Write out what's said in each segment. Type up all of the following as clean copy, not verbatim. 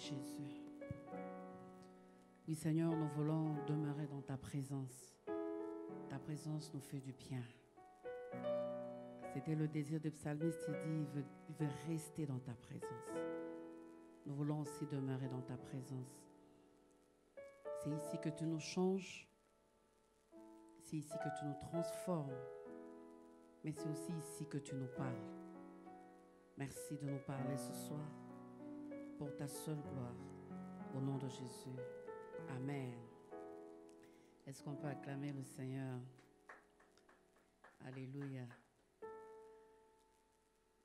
Jésus. Oui, Seigneur, nous voulons demeurer dans ta présence. Ta présence nous fait du bien. C'était le désir de psalmiste, il veut rester dans ta présence. Nous voulons aussi demeurer dans ta présence. C'est ici que tu nous changes. C'est ici que tu nous transformes. Mais c'est aussi ici que tu nous parles. Merci de nous parler ce soir pour ta seule gloire. Au nom de Jésus. Amen. Est-ce qu'on peut acclamer le Seigneur? Alléluia.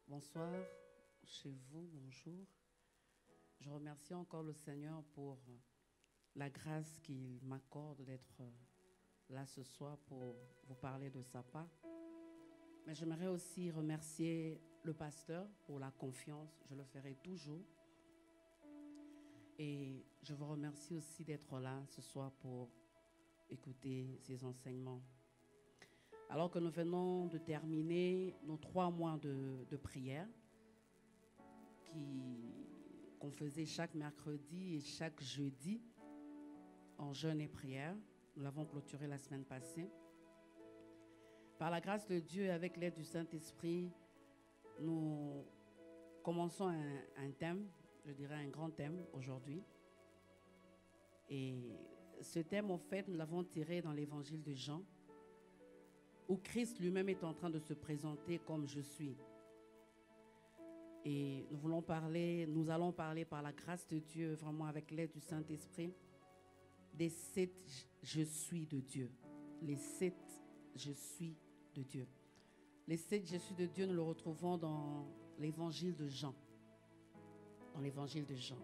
Bonsoir chez vous, bonjour. Je remercie encore le Seigneur pour la grâce qu'il m'accorde d'être là ce soir pour vous parler de sa part. Mais j'aimerais aussi remercier le pasteur pour la confiance. Je le ferai toujours. Et je vous remercie aussi d'être là ce soir pour écouter ces enseignements. Alors que nous venons de terminer nos 3 mois de prière qu'on faisait chaque mercredi et chaque jeudi en jeûne et prière. Nous l'avons clôturé la semaine passée. Par la grâce de Dieu et avec l'aide du Saint-Esprit, nous commençons un thème, je dirais un grand thème aujourd'hui. Et ce thème, en fait, nous l'avons tiré dans l'évangile de Jean, où Christ lui-même est en train de se présenter comme je suis. Et nous allons parler par la grâce de Dieu, vraiment avec l'aide du Saint-Esprit, des 7 je suis de Dieu. Les 7 je suis de Dieu. Les 7 je suis de Dieu, nous le retrouvons dans l'évangile de Jean. Dans l'évangile de Jean,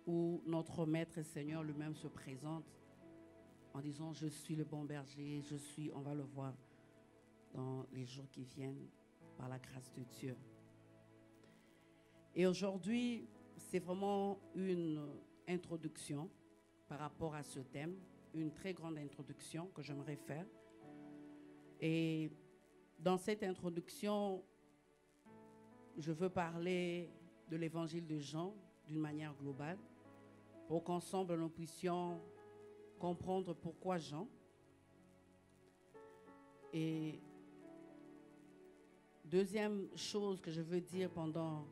où notre Maître et Seigneur lui-même se présente en disant « Je suis le bon berger, je suis », on va le voir dans les jours qui viennent, par la grâce de Dieu. Et aujourd'hui, c'est vraiment une introduction par rapport à ce thème, une très grande introduction que j'aimerais faire. Et dans cette introduction, je veux parler de l'évangile de Jean d'une manière globale pour qu'ensemble nous puissions comprendre pourquoi Jean. Et deuxième chose que je veux dire pendant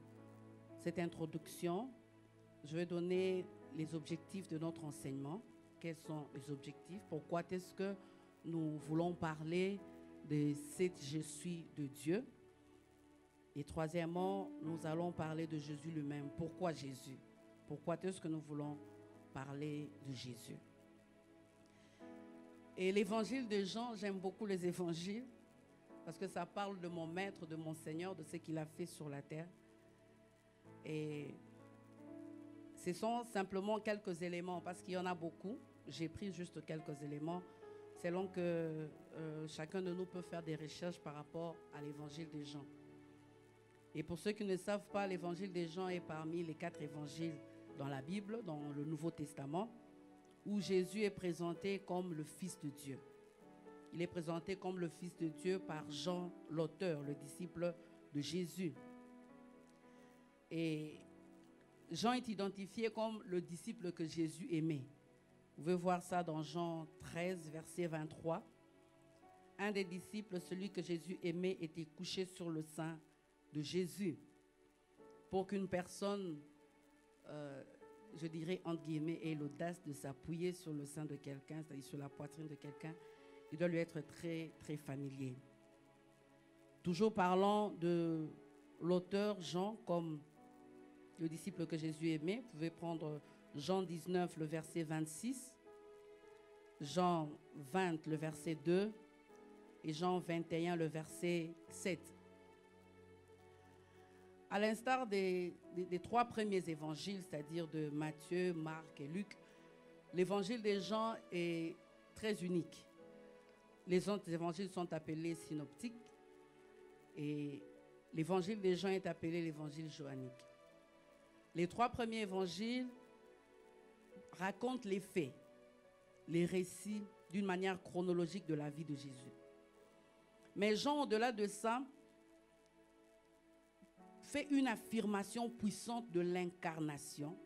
cette introduction, je vais donner les objectifs de notre enseignement. Quels sont les objectifs? Pourquoi est-ce que nous voulons parler de cette je suis de Dieu? Et troisièmement, nous allons parler de Jésus lui-même. Pourquoi Jésus? Pourquoi est-ce que nous voulons parler de Jésus? Et l'évangile de Jean, j'aime beaucoup les évangiles parce que ça parle de mon maître, de mon Seigneur, de ce qu'il a fait sur la terre. Et ce sont simplement quelques éléments parce qu'il y en a beaucoup. J'ai pris juste quelques éléments selon que chacun de nous peut faire des recherches par rapport à l'évangile de Jean. Et pour ceux qui ne savent pas, l'évangile de Jean est parmi les 4 évangiles dans la Bible, dans le Nouveau Testament, où Jésus est présenté comme le Fils de Dieu. Il est présenté comme le Fils de Dieu par Jean, l'auteur, le disciple de Jésus. Et Jean est identifié comme le disciple que Jésus aimait. Vous pouvez voir ça dans Jean 13, verset 23. Un des disciples, celui que Jésus aimait, était couché sur le sein de Jésus. Pour qu'une personne, je dirais entre guillemets, ait l'audace de s'appuyer sur le sein de quelqu'un, c'est-à-dire sur la poitrine de quelqu'un, il doit lui être très, très familier. Toujours parlant de l'auteur Jean comme le disciple que Jésus aimait, vous pouvez prendre Jean 19, le verset 26, Jean 20, le verset 2 et Jean 21, le verset 7. À l'instar des 3 premiers évangiles, c'est-à-dire de Matthieu, Marc et Luc, l'évangile de Jean est très unique. Les autres évangiles sont appelés synoptiques et l'évangile de Jean est appelé l'évangile johannique. Les 3 premiers évangiles racontent les faits, les récits d'une manière chronologique de la vie de Jésus. Mais Jean, au-delà de ça, fait une affirmation puissante de l'incarnation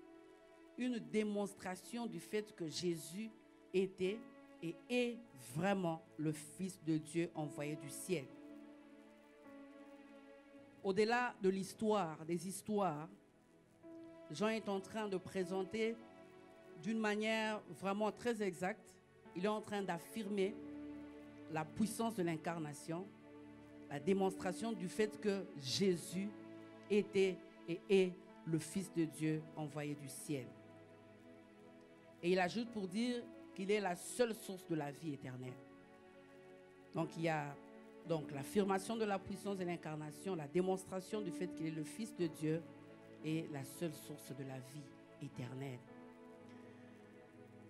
une démonstration du fait que Jésus était et est vraiment le Fils de Dieu envoyé du ciel. Au-delà de l'histoire, des histoires, Jean est en train de présenter d'une manière vraiment très exacte, il est en train d'affirmer la puissance de l'incarnation, la démonstration du fait que Jésus était et est le Fils de Dieu envoyé du ciel. Et il ajoute pour dire qu'il est la seule source de la vie éternelle. Donc il y a l'affirmation de la puissance de l'incarnation, la démonstration du fait qu'il est le Fils de Dieu et la seule source de la vie éternelle.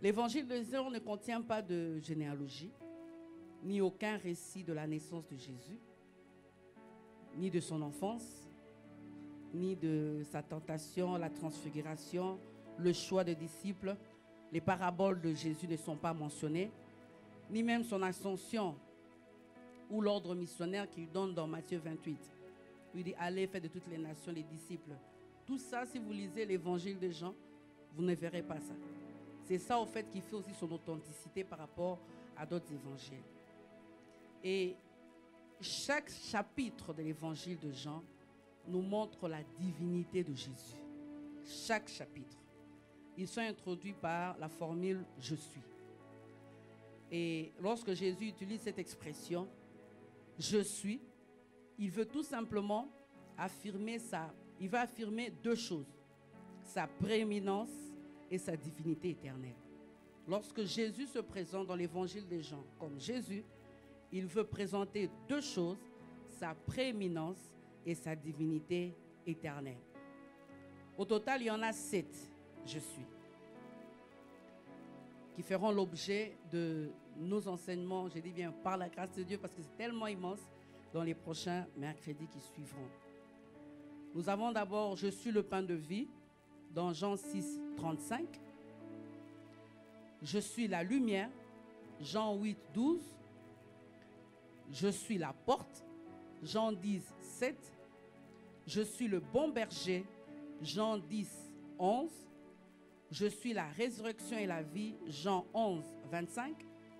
L'évangile de Jean ne contient pas de généalogie, ni aucun récit de la naissance de Jésus, ni de son enfance, ni de sa tentation, la transfiguration, le choix de disciples. Les paraboles de Jésus ne sont pas mentionnées, ni même son ascension ou l'ordre missionnaire qu'il donne dans Matthieu 28. Il dit, allez, faites de toutes les nations les disciples. Tout ça, si vous lisez l'évangile de Jean, vous ne verrez pas ça. C'est ça, au fait, qui fait aussi son authenticité par rapport à d'autres évangiles. Et chaque chapitre de l'évangile de Jean nous montre la divinité de Jésus. Chaque chapitre. Ils sont introduits par la formule « je suis ». Et lorsque Jésus utilise cette expression « je suis », il veut tout simplement affirmer il va affirmer deux choses, sa prééminence et sa divinité éternelle. Lorsque Jésus se présente dans l'évangile de Jean comme Jésus, il veut présenter deux choses, sa prééminence et sa divinité éternelle. Au total, il y en a 7, je suis, qui feront l'objet de nos enseignements, je dis bien par la grâce de Dieu, parce que c'est tellement immense, dans les prochains mercredis qui suivront. Nous avons d'abord « Je suis le pain de vie » dans Jean 6, 35. « Je suis la lumière » Jean 8, 12. « Je suis la porte » Jean 10, 7. « Je suis le bon berger » Jean 10, 11. « Je suis la résurrection et la vie » Jean 11, 25.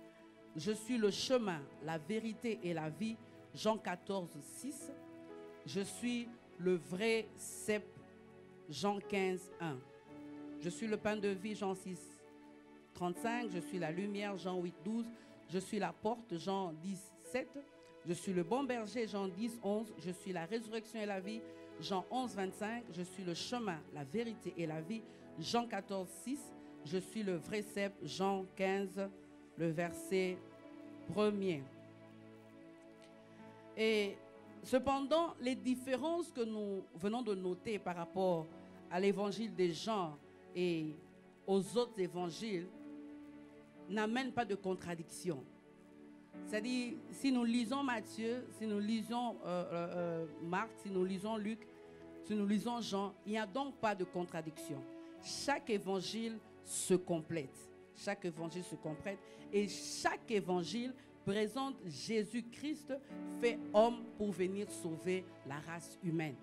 « Je suis le chemin, la vérité et la vie » Jean 14, 6. « Je suis le vrai cep » Jean 15, 1. « Je suis le pain de vie » Jean 6, 35. « Je suis la lumière » Jean 8, 12. « Je suis la porte » Jean 10, 7. « Je suis le bon berger » Jean 10, 11. « Je suis la résurrection et la vie » Jean 11, 25. « Je suis le chemin, la vérité et la vie » Jean 14, 6. « Je suis le vrai cep » Jean 15, le verset 1er. Et cependant, les différences que nous venons de noter par rapport à l'évangile de Jean et aux autres évangiles n'amènent pas de contradiction. C'est-à-dire, si nous lisons Matthieu, si nous lisons Marc, si nous lisons Luc, si nous lisons Jean, il n'y a donc pas de contradiction. Chaque évangile se complète. Chaque évangile se complète et chaque évangile présente Jésus-Christ fait homme pour venir sauver la race humaine.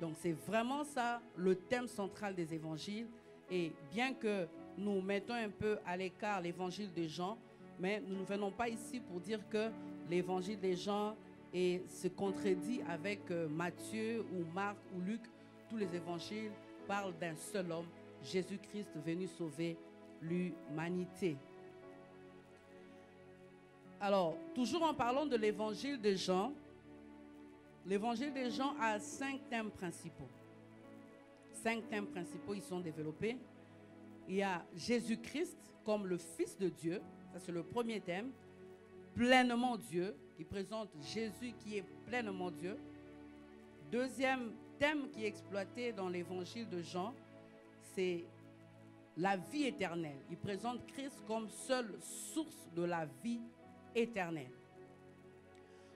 Donc c'est vraiment ça le thème central des évangiles. Et bien que nous mettons un peu à l'écart l'évangile de Jean, mais nous ne venons pas ici pour dire que l'évangile de Jean se contredit avec Matthieu ou Marc ou Luc. Tous les évangiles parlent d'un seul homme, Jésus-Christ venu sauver l'humanité. Alors, toujours en parlant de l'évangile de Jean a 5 thèmes principaux. 5 thèmes principaux, ils sont développés. Il y a Jésus-Christ comme le Fils de Dieu, ça c'est le premier thème. Pleinement Dieu, qui présente Jésus qui est pleinement Dieu. Deuxième thème qui est exploité dans l'évangile de Jean, c'est la vie éternelle. Il présente Christ comme seule source de la vie éternelle.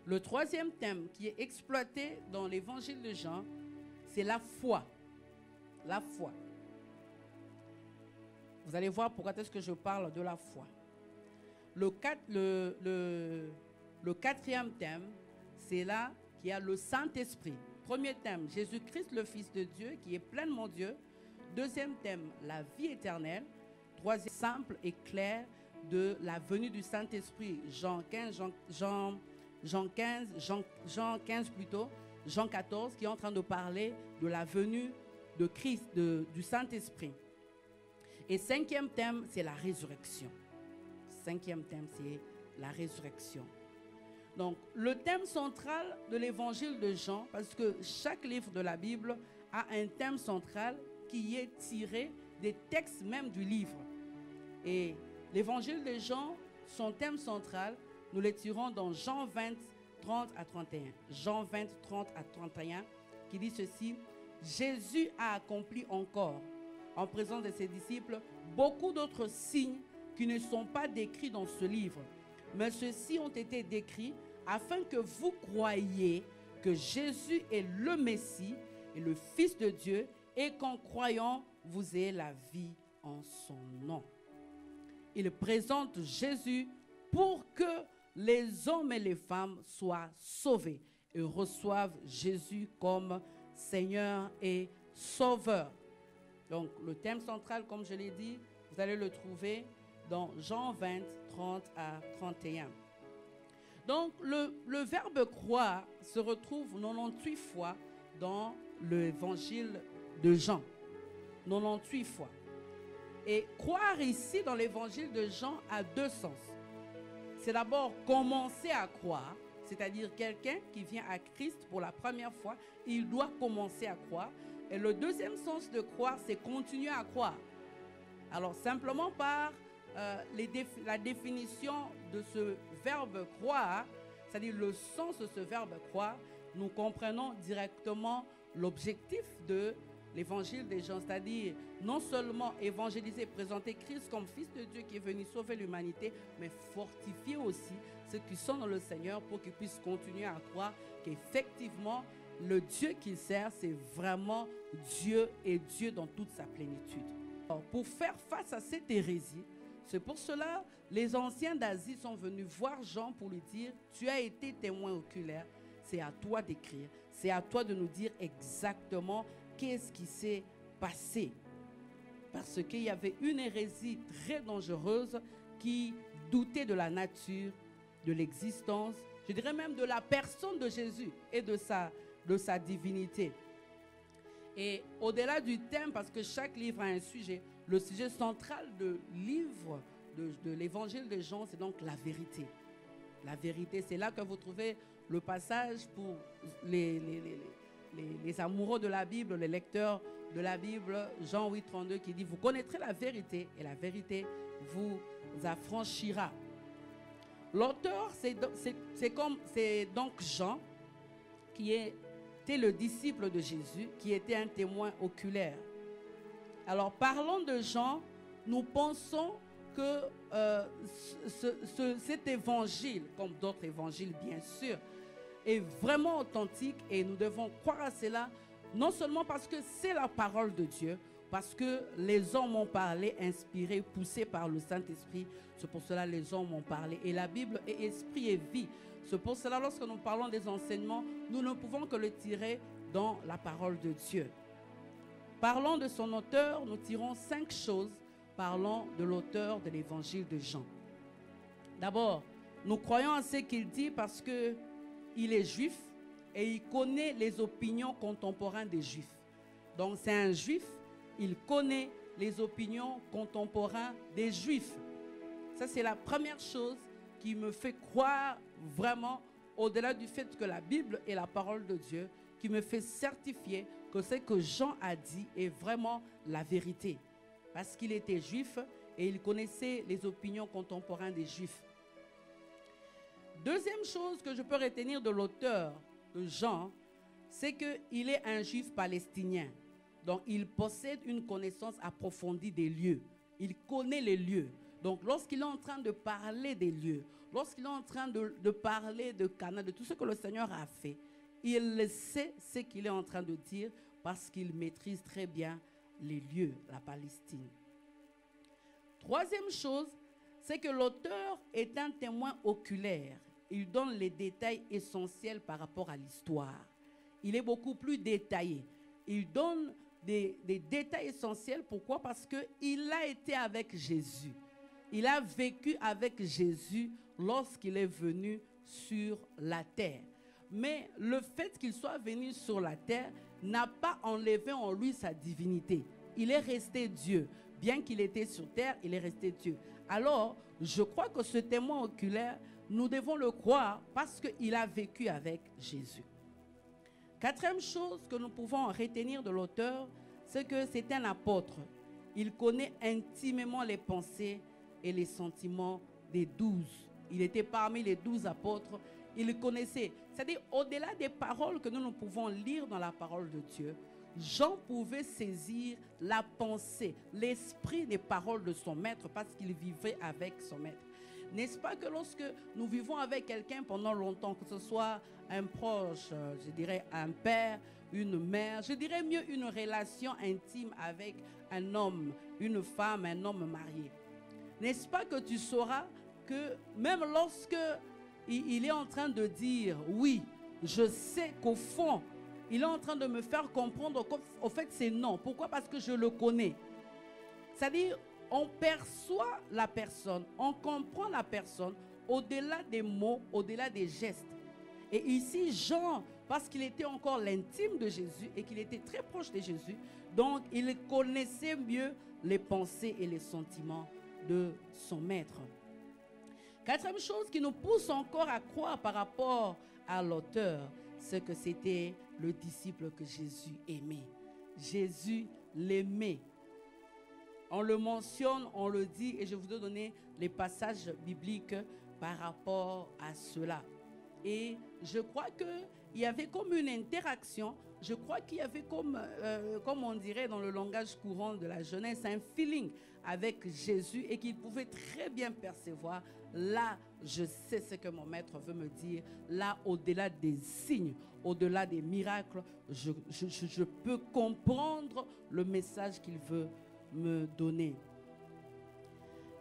Le troisième thème qui est exploité dans l'évangile de Jean, c'est la foi. La foi. Vous allez voir pourquoi est-ce que je parle de la foi. Le quatrième thème, c'est là qu'il y a le Saint-Esprit. Premier thème, Jésus-Christ, le Fils de Dieu, qui est pleinement Dieu. Deuxième thème, la vie éternelle. Troisième, simple et clair de la venue du Saint-Esprit. Jean 15 plutôt, Jean 14, qui est en train de parler de la venue de Christ, du Saint-Esprit. Et cinquième thème, c'est la résurrection. Cinquième thème, c'est la résurrection. Donc, le thème central de l'évangile de Jean, parce que chaque livre de la Bible a un thème central qui est tiré des textes même du livre. Et l'évangile de Jean, son thème central, nous le tirons dans Jean 20, 30 à 31. Jean 20, 30 à 31, qui dit ceci: Jésus a accompli encore, en présence de ses disciples, beaucoup d'autres signes qui ne sont pas décrits dans ce livre. Mais ceux-ci ont été décrits afin que vous croyiez que Jésus est le Messie et le Fils de Dieu, et qu'en croyant, vous ayez la vie en son nom. Il présente Jésus pour que les hommes et les femmes soient sauvés et reçoivent Jésus comme Seigneur et Sauveur. Donc, le thème central, comme je l'ai dit, vous allez le trouver dans Jean 20, 30 à 31. Donc, le verbe croire se retrouve 98 fois dans l'évangile de Jean. 98 fois. Et croire ici, dans l'évangile de Jean, a deux sens. C'est d'abord commencer à croire, c'est-à-dire quelqu'un qui vient à Christ pour la première fois, il doit commencer à croire. Et le deuxième sens de croire, c'est continuer à croire. Alors, simplement par la définition de ce verbe croire, c'est-à-dire le sens de ce verbe croire, nous comprenons directement l'objectif de l'évangile des gens, c'est-à-dire non seulement évangéliser, présenter Christ comme Fils de Dieu qui est venu sauver l'humanité, mais fortifier aussi ceux qui sont dans le Seigneur pour qu'ils puissent continuer à croire qu'effectivement, le Dieu qu'ils servent, c'est vraiment Dieu et Dieu dans toute sa plénitude. Alors, pour faire face à cette hérésie, c'est pour cela les anciens d'Asie sont venus voir Jean pour lui dire: tu as été témoin oculaire, c'est à toi d'écrire, c'est à toi de nous dire exactement qu'est-ce qui s'est passé. Parce qu'il y avait une hérésie très dangereuse qui doutait de la nature, de l'existence, je dirais même de la personne de Jésus et de sa divinité. Et au-delà du thème, parce que chaque livre a un sujet, le sujet central de livre de l'évangile de Jean, c'est donc la vérité. La vérité, c'est là que vous trouvez le passage pour les amoureux de la Bible, les lecteurs de la Bible, Jean 8, 32, qui dit: vous connaîtrez la vérité et la vérité vous affranchira. L'auteur, c'est donc Jean, qui était le disciple de Jésus, qui était un témoin oculaire. Alors, parlant de Jean, nous pensons que cet évangile, comme d'autres évangiles bien sûr, est vraiment authentique et nous devons croire à cela, non seulement parce que c'est la parole de Dieu, parce que les hommes ont parlé, inspirés, poussés par le Saint-Esprit. C'est pour cela que les hommes ont parlé. Et la Bible est esprit et vie. C'est pour cela que lorsque nous parlons des enseignements, nous ne pouvons que le tirer dans la parole de Dieu. Parlons de son auteur, nous tirons 5 choses. Parlons de l'auteur de l'évangile de Jean. D'abord, nous croyons à ce qu'il dit parce qu'il est juif et il connaît les opinions contemporaines des juifs. Donc c'est un juif, il connaît les opinions contemporaines des juifs. Ça, c'est la première chose qui me fait croire vraiment, au-delà du fait que la Bible est la parole de Dieu, qui me fait certifier que ce que Jean a dit est vraiment la vérité. Parce qu'il était juif et il connaissait les opinions contemporaines des juifs. Deuxième chose que je peux retenir de l'auteur de Jean, c'est qu'il est un juif palestinien. Donc, il possède une connaissance approfondie des lieux. Il connaît les lieux. Donc, lorsqu'il est en train de parler des lieux, lorsqu'il est en train de parler de Cana, de tout ce que le Seigneur a fait, il sait ce qu'il est en train de dire parce qu'il maîtrise très bien les lieux, la Palestine. Troisième chose, c'est que l'auteur est un témoin oculaire. Il donne les détails essentiels par rapport à l'histoire. Il est beaucoup plus détaillé. Il donne des détails essentiels. Pourquoi? Parce qu'il a été avec Jésus. Il a vécu avec Jésus lorsqu'il est venu sur la terre. Mais le fait qu'il soit venu sur la terre n'a pas enlevé en lui sa divinité. Il est resté Dieu. Bien qu'il était sur terre, il est resté Dieu. Alors, je crois que ce témoin oculaire, nous devons le croire parce qu'il a vécu avec Jésus. Quatrième chose que nous pouvons retenir de l'auteur, c'est que c'est un apôtre. Il connaît intimement les pensées et les sentiments des 12. Il était parmi les 12 apôtres. Il connaissait, c'est-à-dire au-delà des paroles que nous pouvons lire dans la parole de Dieu, Jean pouvait saisir la pensée, l'esprit des paroles de son maître parce qu'il vivait avec son maître. N'est-ce pas que lorsque nous vivons avec quelqu'un pendant longtemps, que ce soit un proche, je dirais un père, une mère, je dirais mieux une relation intime avec un homme, une femme, un homme marié. N'est-ce pas que tu sauras que même lorsque il est en train de dire oui, je sais qu'au fond, il est en train de me faire comprendre qu'au fait c'est non. Pourquoi? Parce que je le connais. C'est-à-dire, on perçoit la personne, on comprend la personne au-delà des mots, au-delà des gestes. Et ici, Jean, parce qu'il était encore l'intime de Jésus et qu'il était très proche de Jésus, donc il connaissait mieux les pensées et les sentiments de son maître. Quatrième chose qui nous pousse encore à croire par rapport à l'auteur, c'est que c'était le disciple que Jésus aimait. Jésus l'aimait. On le mentionne, on le dit, et je vous ai donné les passages bibliques par rapport à cela. Et je crois qu'il y avait comme une interaction, je crois qu'il y avait comme on dirait dans le langage courant de la jeunesse, un feeling avec Jésus et qu'il pouvait très bien percevoir. Là, je sais ce que mon maître veut me dire. Là, au-delà des signes, au-delà des miracles, je peux comprendre le message qu'il veut me donner.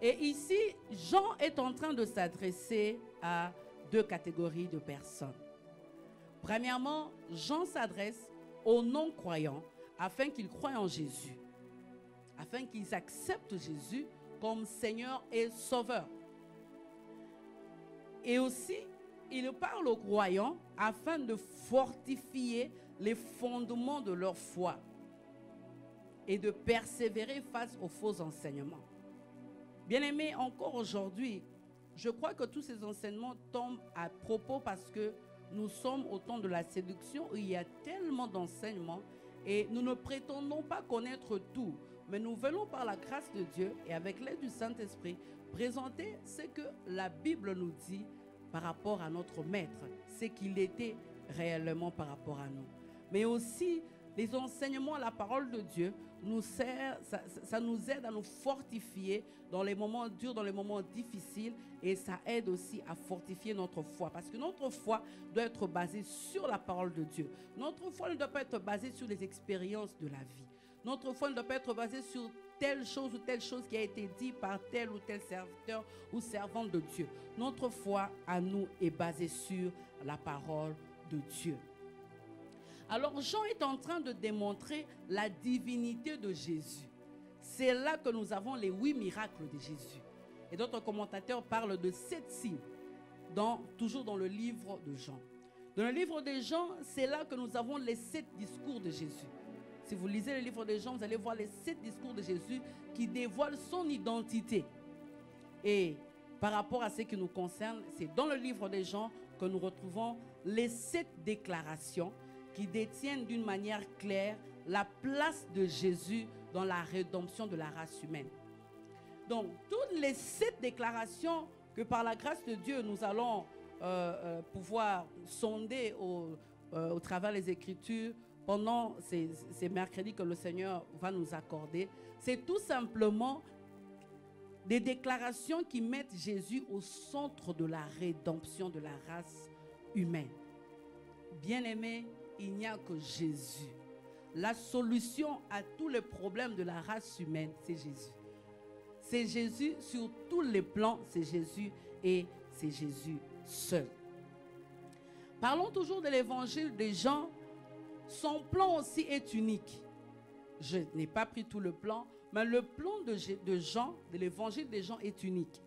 Et ici, Jean est en train de s'adresser à deux catégories de personnes. Premièrement, Jean s'adresse aux non-croyants afin qu'ils croient en Jésus, afin qu'ils acceptent Jésus comme Seigneur et Sauveur. Et aussi, il parle aux croyants afin de fortifier les fondements de leur foi et de persévérer face aux faux enseignements. Bien-aimés, encore aujourd'hui, je crois que tous ces enseignements tombent à propos parce que nous sommes au temps de la séduction où il y a tellement d'enseignements et nous ne prétendons pas connaître tout, mais nous venons par la grâce de Dieu et avec l'aide du Saint-Esprit présenter ce que la Bible nous dit par rapport à notre maître, ce qu'il était réellement par rapport à nous. Mais aussi, les enseignements, la parole de Dieu nous sert, ça nous aide à nous fortifier dans les moments durs, dans les moments difficiles, et ça aide aussi à fortifier notre foi. Parce que notre foi doit être basée sur la parole de Dieu. Notre foi ne doit pas être basée sur les expériences de la vie. Notre foi ne doit pas être basée sur telle chose ou telle chose qui a été dit par tel ou tel serviteur ou servante de Dieu. Notre foi à nous est basée sur la parole de Dieu. Alors Jean est en train de démontrer la divinité de Jésus. C'est là que nous avons les 8 miracles de Jésus. Et d'autres commentateurs parlent de 7 signes, toujours dans le livre de Jean. Dans le livre de Jean, c'est là que nous avons les 7 discours de Jésus. Si vous lisez le livre de Jean, vous allez voir les 7 discours de Jésus qui dévoilent son identité. Et par rapport à ce qui nous concerne, c'est dans le livre de Jean que nous retrouvons les 7 déclarations qui détiennent d'une manière claire la place de Jésus dans la rédemption de la race humaine. Donc, toutes les 7 déclarations que par la grâce de Dieu, nous allons pouvoir sonder au travers des Écritures pendant ces mercredis que le Seigneur va nous accorder, c'est tout simplement des déclarations qui mettent Jésus au centre de la rédemption de la race humaine. Bien-aimés, il n'y a que Jésus. La solution à tous les problèmes de la race humaine, c'est Jésus. C'est Jésus sur tous les plans, c'est Jésus et c'est Jésus seul. Parlons toujours de l'évangile de Jean. Son plan aussi est unique. Je n'ai pas pris tout le plan, mais le plan de Jean, de l'évangile de Jean est unique.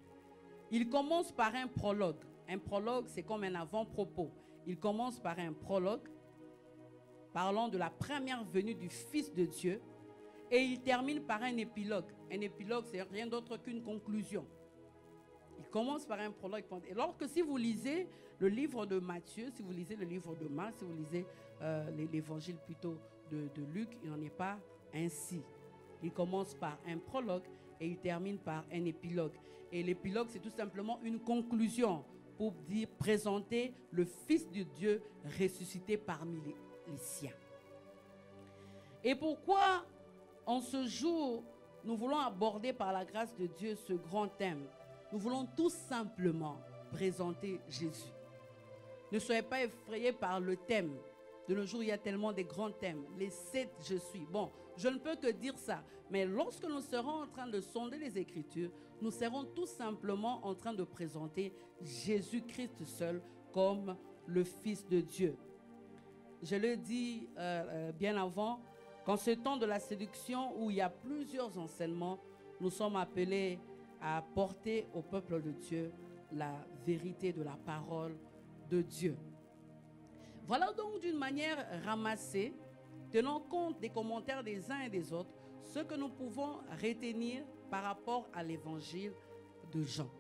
Il commence par un prologue. Un prologue, c'est comme un avant-propos. Il commence par un prologue, parlant de la première venue du Fils de Dieu, et il termine par un épilogue. Un épilogue, c'est rien d'autre qu'une conclusion. Il commence par un prologue. Et lorsque si vous lisez le livre de Matthieu, si vous lisez le livre de Marc, si vous lisez l'évangile plutôt de Luc, il n'en est pas ainsi. Il commence par un prologue et il termine par un épilogue. Et l'épilogue, c'est tout simplement une conclusion pour dire, présenter le Fils de Dieu ressuscité parmi les siens. Et pourquoi, en ce jour, nous voulons aborder par la grâce de Dieu ce grand thème? Nous voulons tout simplement présenter Jésus. Ne soyez pas effrayés par le thème. De nos jours, il y a tellement de grands thèmes. Les 7 je suis. Bon, je ne peux que dire ça. Mais lorsque nous serons en train de sonder les Écritures, nous serons tout simplement en train de présenter Jésus-Christ seul comme le Fils de Dieu. Je le dis bien avant, qu'en ce temps de la séduction où il y a plusieurs enseignements, nous sommes appelés à porter au peuple de Dieu la vérité de la parole de Dieu. Voilà donc d'une manière ramassée, tenant compte des commentaires des uns et des autres, ce que nous pouvons retenir par rapport à l'évangile de Jean.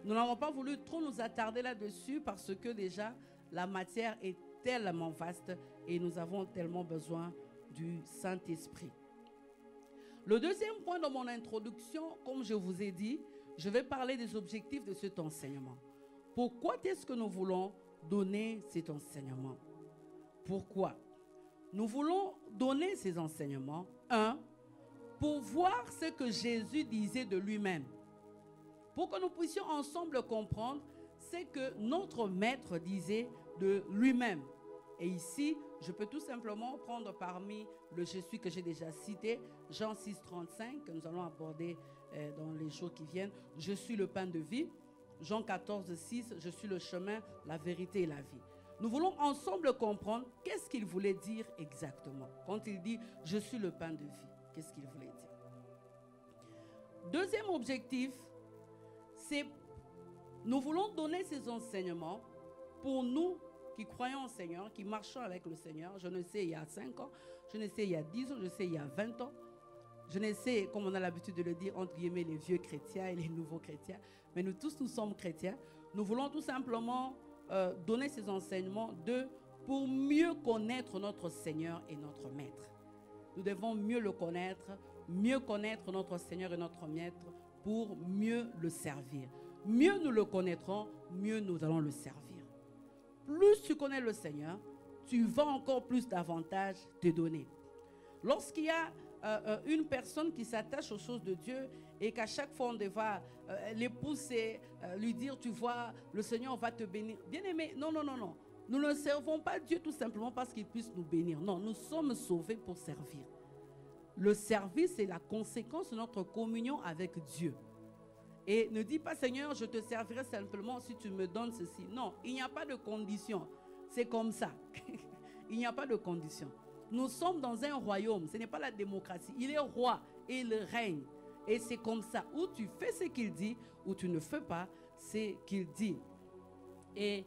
Nous n'avons pas voulu trop nous attarder là-dessus parce que déjà la matière est tellement vaste et nous avons tellement besoin du Saint-Esprit. Le deuxième point de mon introduction, comme je vous ai dit, je vais parler des objectifs de cet enseignement. Pourquoi est-ce que nous voulons donner cet enseignement? Pourquoi? Nous voulons donner ces enseignements, pour voir ce que Jésus disait de lui-même. Pour que nous puissions ensemble comprendre ce que notre maître disait de lui-même. Et ici, je peux tout simplement prendre parmi le je suis que j'ai déjà cité, Jean 6,35, que nous allons aborder dans les jours qui viennent. Je suis le pain de vie. Jean 14,6, je suis le chemin, la vérité et la vie. Nous voulons ensemble comprendre qu'est-ce qu'il voulait dire exactement. Quand il dit je suis le pain de vie, qu'est-ce qu'il voulait dire? Deuxième objectif, c'est nous voulons donner ces enseignements pour nous qui croyons au Seigneur, qui marchons avec le Seigneur. Je ne sais il y a 5 ans, je ne sais il y a 10 ans, je sais il y a 20 ans. Je ne sais, comme on a l'habitude de le dire, entre guillemets, les vieux chrétiens et les nouveaux chrétiens. Mais nous tous, nous sommes chrétiens. Nous voulons tout simplement donner ces enseignements pour mieux connaître notre Seigneur et notre Maître. Nous devons mieux le connaître notre Seigneur et notre Maître pour mieux le servir. Mieux nous le connaîtrons, mieux nous allons le servir. Plus tu connais le Seigneur, tu vas encore plus d'avantages te donner. Lorsqu'il y a une personne qui s'attache aux choses de Dieu et qu'à chaque fois on devra les pousser, lui dire, tu vois, le Seigneur va te bénir. Bien-aimé, non. Nous ne servons pas Dieu tout simplement parce qu'il puisse nous bénir. Non, nous sommes sauvés pour servir. Le service est la conséquence de notre communion avec Dieu. Et ne dis pas, Seigneur, je te servirai simplement si tu me donnes ceci. Non, il n'y a pas de condition. C'est comme ça. Il n'y a pas de condition. Nous sommes dans un royaume. Ce n'est pas la démocratie. Il est roi et il règne. Et c'est comme ça. Ou tu fais ce qu'il dit, ou tu ne fais pas ce qu'il dit. Et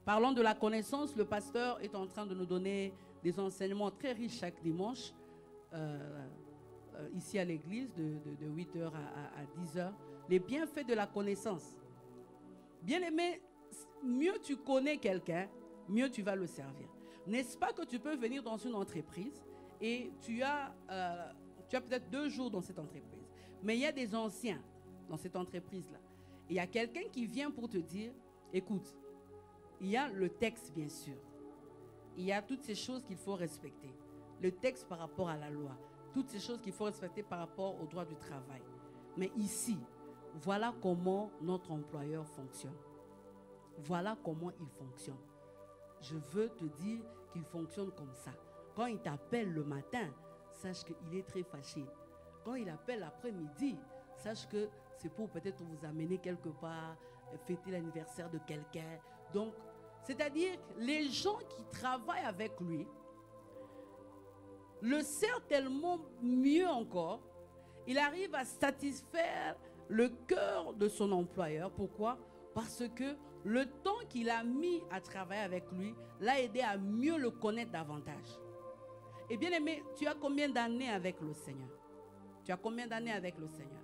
parlant de la connaissance, le pasteur est en train de nous donner des enseignements très riches chaque dimanche. Ici à l'église, de 8h à 10h. Les bienfaits de la connaissance. Bien aimé, mieux tu connais quelqu'un, mieux tu vas le servir. N'est-ce pas que tu peux venir dans une entreprise et tu as peut-être 2 jours dans cette entreprise, mais il y a des anciens dans cette entreprise-là. Il y a quelqu'un qui vient pour te dire, écoute, il y a le texte bien sûr, il y a toutes ces choses qu'il faut respecter. Le texte par rapport à la loi, toutes ces choses qu'il faut respecter par rapport au droit du travail. Mais ici, voilà comment notre employeur fonctionne. Voilà comment il fonctionne. Je veux te dire qu'il fonctionne comme ça. Quand il t'appelle le matin, sache qu'il est très fâché. Quand il appelle l'après-midi, sache que c'est pour peut-être vous amener quelque part, fêter l'anniversaire de quelqu'un. Donc, c'est-à-dire les gens qui travaillent avec lui, le sert tellement mieux encore, il arrive à satisfaire le cœur de son employeur. Pourquoi? Parce que le temps qu'il a mis à travailler avec lui l'a aidé à mieux le connaître davantage. Et bien aimé, tu as combien d'années avec le Seigneur? Tu as combien d'années avec le Seigneur?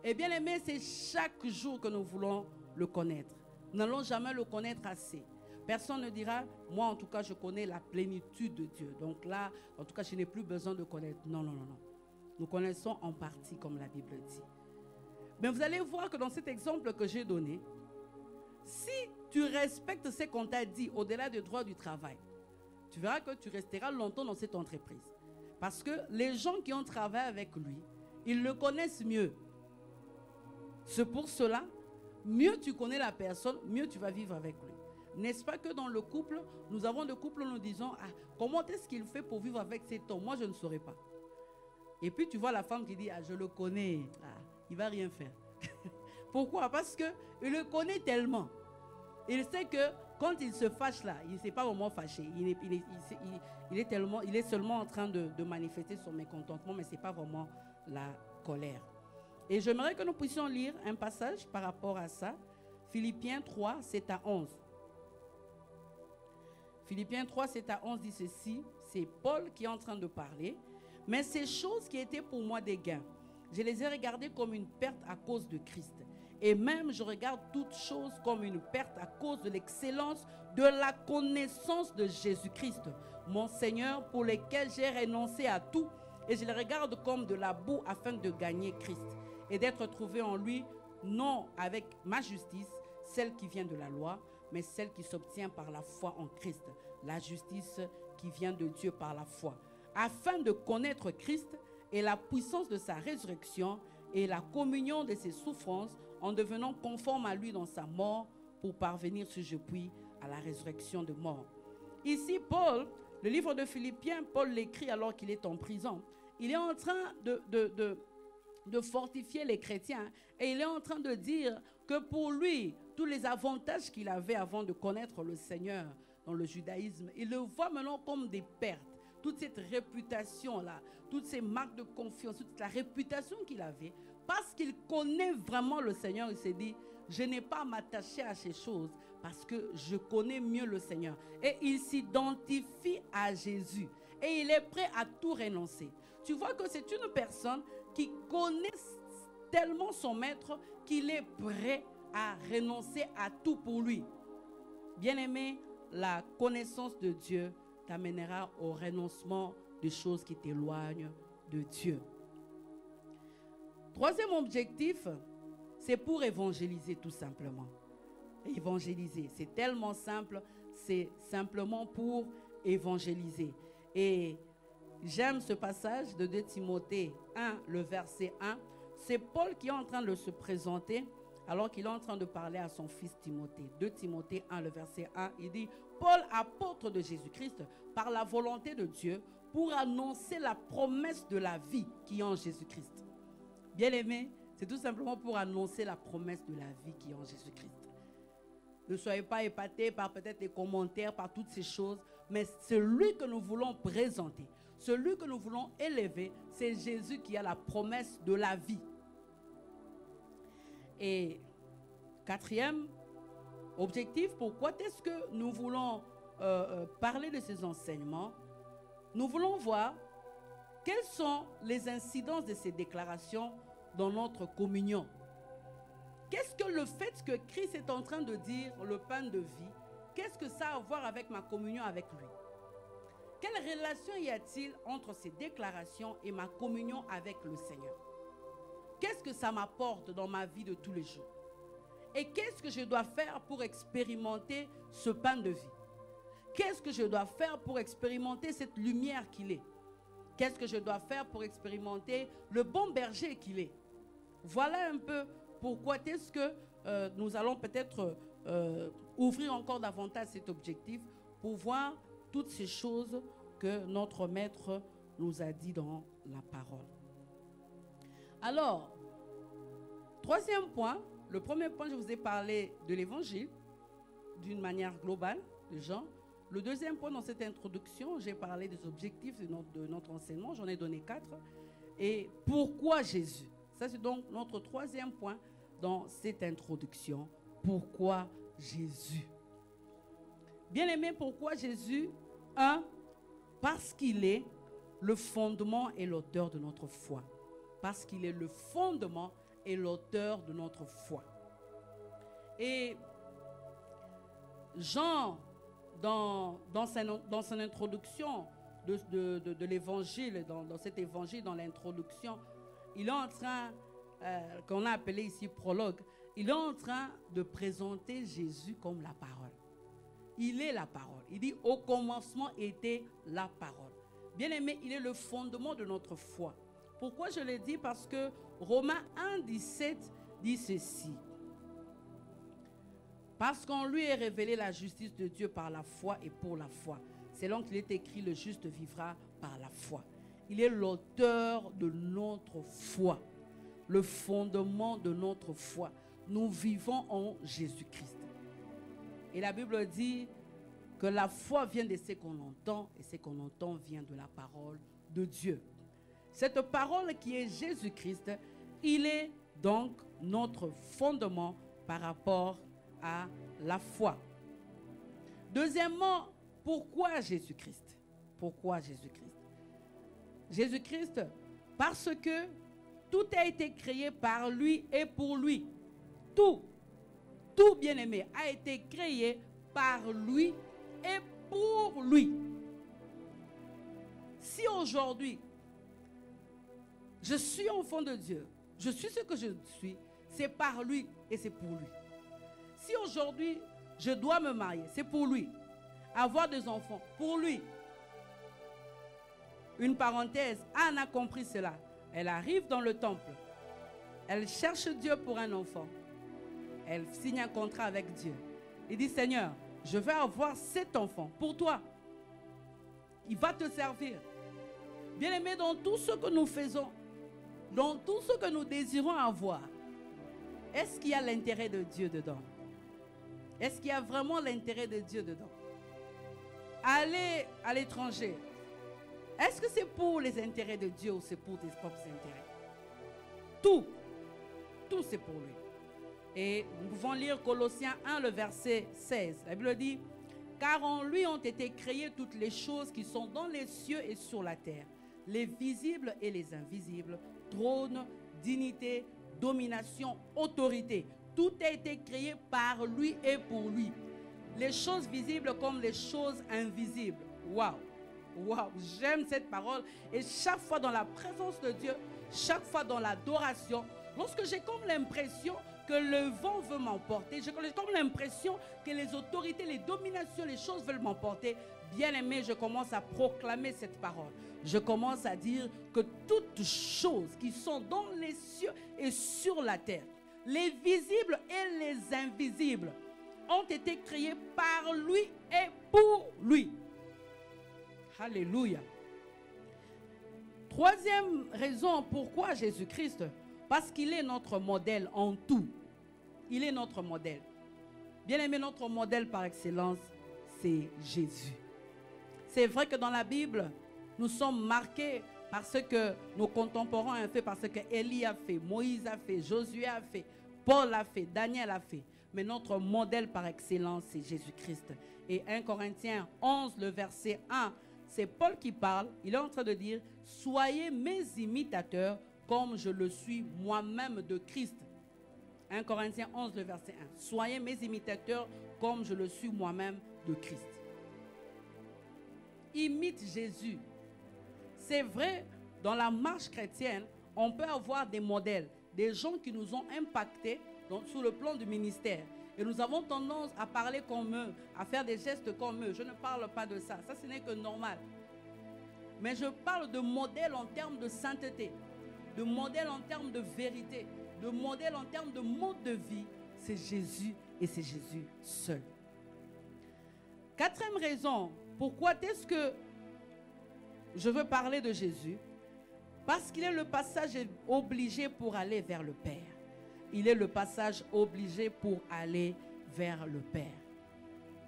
Et bien aimé, c'est chaque jour que nous voulons le connaître. Nous n'allons jamais le connaître assez. Personne ne dira, moi en tout cas je connais la plénitude de Dieu. Donc là, en tout cas je n'ai plus besoin de connaître. Non, non, non, non. Nous connaissons en partie comme la Bible dit. Mais vous allez voir que dans cet exemple que j'ai donné, si tu respectes ce qu'on t'a dit au-delà des droits du travail, tu verras que tu resteras longtemps dans cette entreprise. Parce que les gens qui ont travaillé avec lui, ils le connaissent mieux. C'est pour cela, mieux tu connais la personne, mieux tu vas vivre avec lui. N'est-ce pas que dans le couple, nous avons des couples où nous disons, ah, comment est-ce qu'il fait pour vivre avec cet homme? Moi, je ne saurais pas. Et puis tu vois la femme qui dit, ah, je le connais, ah, il ne va rien faire. Pourquoi? Parce qu'il le connaît tellement. Il sait que quand il se fâche là, il ne s'est pas vraiment fâché. Il est seulement en train de manifester son mécontentement, mais ce n'est pas vraiment la colère. Et j'aimerais que nous puissions lire un passage par rapport à ça. Philippiens 3, 7 à 11. Philippiens 3, 7 à 11 dit ceci. C'est Paul qui est en train de parler. Mais ces choses qui étaient pour moi des gains, je les ai regardées comme une perte à cause de Christ. Et même je regarde toutes choses comme une perte à cause de l'excellence de la connaissance de Jésus-Christ, mon Seigneur, pour lequel j'ai renoncé à tout. Et je les regarde comme de la boue afin de gagner Christ. Et d'être trouvé en lui, non avec ma justice, celle qui vient de la loi, mais celle qui s'obtient par la foi en Christ. La justice qui vient de Dieu par la foi. Afin de connaître Christ et la puissance de sa résurrection et la communion de ses souffrances, en devenant conforme à lui dans sa mort, pour parvenir, si je puis, à la résurrection de mort. Ici, Paul, le livre de Philippiens, Paul l'écrit alors qu'il est en prison. Il est en train de fortifier les chrétiens et il est en train de dire que pour lui, tous les avantages qu'il avait avant de connaître le Seigneur dans le judaïsme, il le voit maintenant comme des pertes. Toute cette réputation-là, toutes ces marques de confiance, toute la réputation qu'il avait, parce qu'il connaît vraiment le Seigneur, il s'est dit, je n'ai pas à m'attacher à ces choses parce que je connais mieux le Seigneur. Et il s'identifie à Jésus et il est prêt à tout renoncer. Tu vois que c'est une personne qui connaît tellement son maître qu'il est prêt à renoncer à tout pour lui. Bien-aimé, la connaissance de Dieu t'amènera au renoncement des choses qui t'éloignent de Dieu. Troisième objectif, c'est pour évangéliser tout simplement. Évangéliser, c'est tellement simple, c'est simplement pour évangéliser. Et j'aime ce passage de 2 Timothée 1, le verset 1. C'est Paul qui est en train de se présenter alors qu'il est en train de parler à son fils Timothée. 2 Timothée 1, le verset 1, il dit « Paul, apôtre de Jésus-Christ, par la volonté de Dieu, pour annoncer la promesse de la vie qui est en Jésus-Christ. » Bien-aimé, c'est tout simplement pour annoncer la promesse de la vie qui est en Jésus-Christ. Ne soyez pas épatés par peut-être les commentaires, par toutes ces choses, mais celui que nous voulons présenter, celui que nous voulons élever, c'est Jésus qui a la promesse de la vie. Et quatrième objectif, pourquoi est-ce que nous voulons parler de ces enseignements? Nous voulons voir quelles sont les incidences de ces déclarations dans notre communion. Qu'est-ce que le fait que Christ est en train de dire le pain de vie, qu'est-ce que ça a à voir avec ma communion avec lui? Quelle relation y a-t-il entre ces déclarations et ma communion avec le Seigneur? Qu'est-ce que ça m'apporte dans ma vie de tous les jours? Et qu'est-ce que je dois faire pour expérimenter ce pain de vie? Qu'est-ce que je dois faire pour expérimenter cette lumière qu'il est? Qu'est-ce que je dois faire pour expérimenter le bon berger qu'il est? Voilà un peu pourquoi est-ce que nous allons peut-être ouvrir encore davantage cet objectif pour voir toutes ces choses que notre maître nous a dit dans la parole. Alors, troisième point, le premier point, je vous ai parlé de l'évangile d'une manière globale, de Jean. Le deuxième point dans cette introduction, j'ai parlé des objectifs de notre enseignement, j'en ai donné 4. Et pourquoi Jésus? Ça, c'est donc notre troisième point dans cette introduction. Pourquoi Jésus? Bien-aimé, pourquoi Jésus? 1, parce qu'il est le fondement et l'auteur de notre foi. Parce qu'il est le fondement et l'auteur de notre foi. Et Jean, dans son introduction de l'évangile, dans cet évangile, dans l'introduction, il est en train, qu'on a appelé ici prologue, il est en train de présenter Jésus comme la parole. Il est la parole. Il dit au commencement était la parole. Bien-aimé, il est le fondement de notre foi. Pourquoi je le dis? Parce que Romains 1, 17 dit ceci. Parce qu'en lui est révélée la justice de Dieu par la foi et pour la foi. Selon qu'il est écrit, le juste vivra par la foi. Il est l'auteur de notre foi, le fondement de notre foi. Nous vivons en Jésus-Christ. Et la Bible dit que la foi vient de ce qu'on entend, et ce qu'on entend vient de la parole de Dieu. Cette parole qui est Jésus-Christ, il est donc notre fondement par rapport à la foi. Deuxièmement, pourquoi Jésus-Christ? Pourquoi Jésus-Christ? Jésus-Christ, parce que tout a été créé par lui et pour lui. Tout, bien-aimé, a été créé par lui et pour lui. Si aujourd'hui, je suis enfant de Dieu, je suis ce que je suis, c'est par lui et c'est pour lui. Si aujourd'hui, je dois me marier, c'est pour lui. Avoir des enfants, pour lui. Une parenthèse, Anne a compris cela. Elle arrive dans le temple. Elle cherche Dieu pour un enfant. Elle signe un contrat avec Dieu. Il dit, Seigneur, je vais avoir cet enfant pour toi. Il va te servir. Bien-aimé, dans tout ce que nous faisons, dans tout ce que nous désirons avoir, est-ce qu'il y a l'intérêt de Dieu dedans? Est-ce qu'il y a vraiment l'intérêt de Dieu dedans? Aller à l'étranger, est-ce que c'est pour les intérêts de Dieu ou c'est pour tes propres intérêts? Tout c'est pour lui. Et nous pouvons lire Colossiens 1, le verset 16. La Bible dit, car en lui ont été créées toutes les choses qui sont dans les cieux et sur la terre, les visibles et les invisibles, trône, dignité, domination, autorité. Tout a été créé par lui et pour lui. Les choses visibles comme les choses invisibles. Waouh! Waouh! J'aime cette parole. Et chaque fois dans la présence de Dieu, chaque fois dans l'adoration, lorsque j'ai comme l'impression que le vent veut m'emporter, j'ai comme l'impression que les autorités, les dominations, les choses veulent m'emporter, bien aimé, je commence à proclamer cette parole. Je commence à dire que toutes choses qui sont dans les cieux et sur la terre, les visibles et les invisibles, ont été créés par lui et pour lui. Alléluia. Troisième raison pourquoi Jésus-Christ, parce qu'il est notre modèle en tout. Il est notre modèle. Bien aimé, notre modèle par excellence, c'est Jésus. C'est vrai que dans la Bible, nous sommes marqués par ce que nos contemporains ont fait, par ce que Élie a fait, Moïse a fait, Josué a fait, Paul a fait, Daniel a fait. Mais notre modèle par excellence, c'est Jésus-Christ. Et 1 Corinthiens 11, le verset 1, c'est Paul qui parle. Il est en train de dire, soyez mes imitateurs comme je le suis moi-même de Christ. 1 Corinthiens 11, le verset 1. Soyez mes imitateurs comme je le suis moi-même de Christ. Imite Jésus. C'est vrai, dans la marche chrétienne, on peut avoir des modèles, des gens qui nous ont impactés sur le plan du ministère. Et nous avons tendance à parler comme eux, à faire des gestes comme eux. Je ne parle pas de ça. Ça, ce n'est que normal. Mais je parle de modèles en termes de sainteté, de modèles en termes de vérité, de modèles en termes de mode de vie. C'est Jésus et c'est Jésus seul. Quatrième raison, pourquoi est-ce que je veux parler de Jésus? Parce qu'il est le passage obligé pour aller vers le Père. Il est le passage obligé pour aller vers le Père.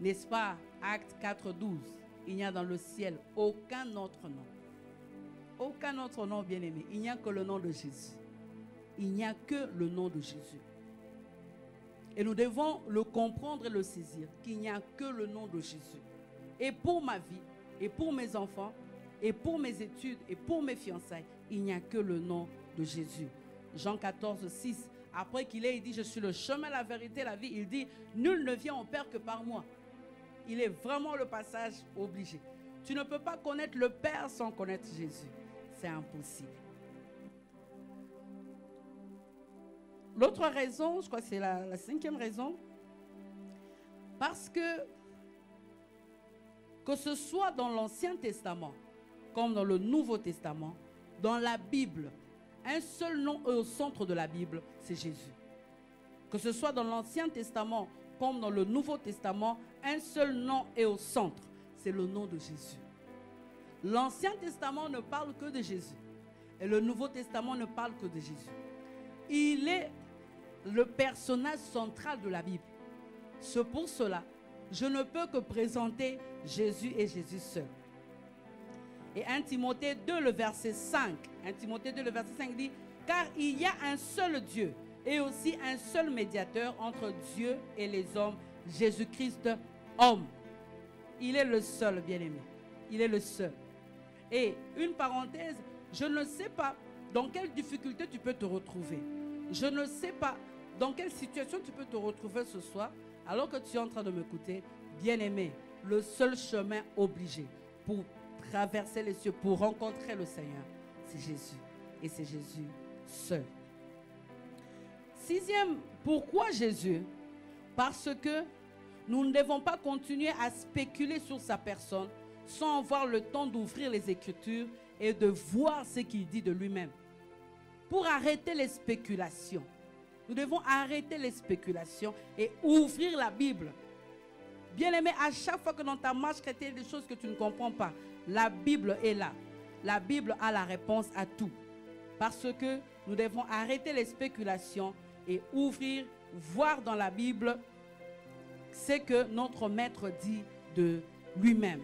N'est-ce pas? Acte 4:12. Il n'y a dans le ciel aucun autre nom. Aucun autre nom, bien-aimé. Il n'y a que le nom de Jésus. Il n'y a que le nom de Jésus. Et nous devons le comprendre et le saisir, qu'il n'y a que le nom de Jésus. Et pour ma vie, et pour mes enfants, et pour mes études, et pour mes fiançailles, il n'y a que le nom de Jésus. Jean 14:6. Après qu'il ait dit, je suis le chemin, la vérité, la vie, il dit, nul ne vient au Père que par moi. Il est vraiment le passage obligé. Tu ne peux pas connaître le Père sans connaître Jésus. C'est impossible. L'autre raison, je crois que c'est la cinquième raison, parce que ce soit dans l'Ancien Testament, comme dans le Nouveau Testament, dans la Bible, un seul nom est au centre de la Bible, c'est Jésus. Que ce soit dans l'Ancien Testament, comme dans le Nouveau Testament, un seul nom est au centre, c'est le nom de Jésus. L'Ancien Testament ne parle que de Jésus, et le Nouveau Testament ne parle que de Jésus. Il est le personnage central de la Bible. C'est pour cela, je ne peux que présenter Jésus et Jésus seul. Et 1 Timothée 2, le verset 5. 1 Timothée 2, le verset 5 dit, car il y a un seul Dieu et aussi un seul médiateur entre Dieu et les hommes, Jésus-Christ, homme. Il est le seul, bien-aimé. Il est le seul. Et une parenthèse, je ne sais pas dans quelle difficulté tu peux te retrouver. Je ne sais pas dans quelle situation tu peux te retrouver ce soir, alors que tu es en train de m'écouter. Bien-aimé, le seul chemin obligé pour traverser les cieux, pour rencontrer le Seigneur, c'est Jésus. Et c'est Jésus seul. Sixième, pourquoi Jésus? Parce que nous ne devons pas continuer à spéculer sur sa personne sans avoir le temps d'ouvrir les Écritures et de voir ce qu'il dit de lui-même. Pour arrêter les spéculations, nous devons arrêter les spéculations et ouvrir la Bible. Bien-aimé, à chaque fois que dans ta marche chrétienne, il y a des choses que tu ne comprends pas, la Bible est là. La Bible a la réponse à tout. Parce que nous devons arrêter les spéculations et ouvrir, voir dans la Bible ce que notre Maître dit de lui-même.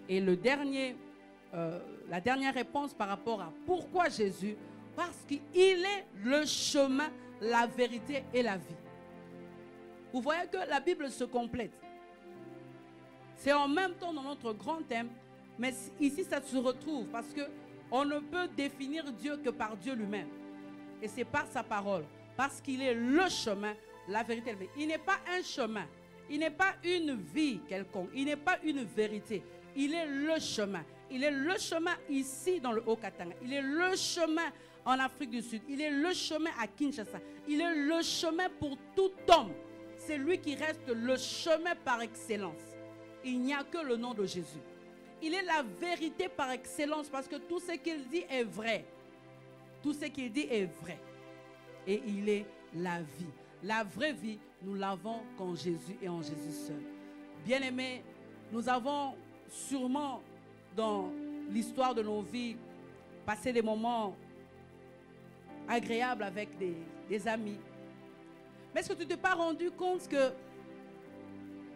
Et la dernière réponse par rapport à pourquoi Jésus? Parce qu'il est le chemin, la vérité et la vie. Vous voyez que la Bible se complète. C'est en même temps dans notre grand thème, mais ici ça se retrouve parce qu'on ne peut définir Dieu que par Dieu lui-même. Et c'est par sa parole, parce qu'il est le chemin, la vérité et la vie. Il n'est pas un chemin, il n'est pas une vie quelconque, il n'est pas une vérité. Il est le chemin. Il est le chemin ici dans le Haut-Katanga. Il est le chemin en Afrique du Sud. Il est le chemin à Kinshasa. Il est le chemin pour tout homme. C'est lui qui reste le chemin par excellence. Il n'y a que le nom de Jésus. Il est la vérité par excellence parce que tout ce qu'il dit est vrai. Tout ce qu'il dit est vrai. Et il est la vie. La vraie vie, nous l'avons qu'en Jésus et en Jésus seul. Bien-aimés, nous avons sûrement dans l'histoire de nos vies passé des moments agréables avec des amis. Mais est-ce que tu ne t'es pas rendu compte que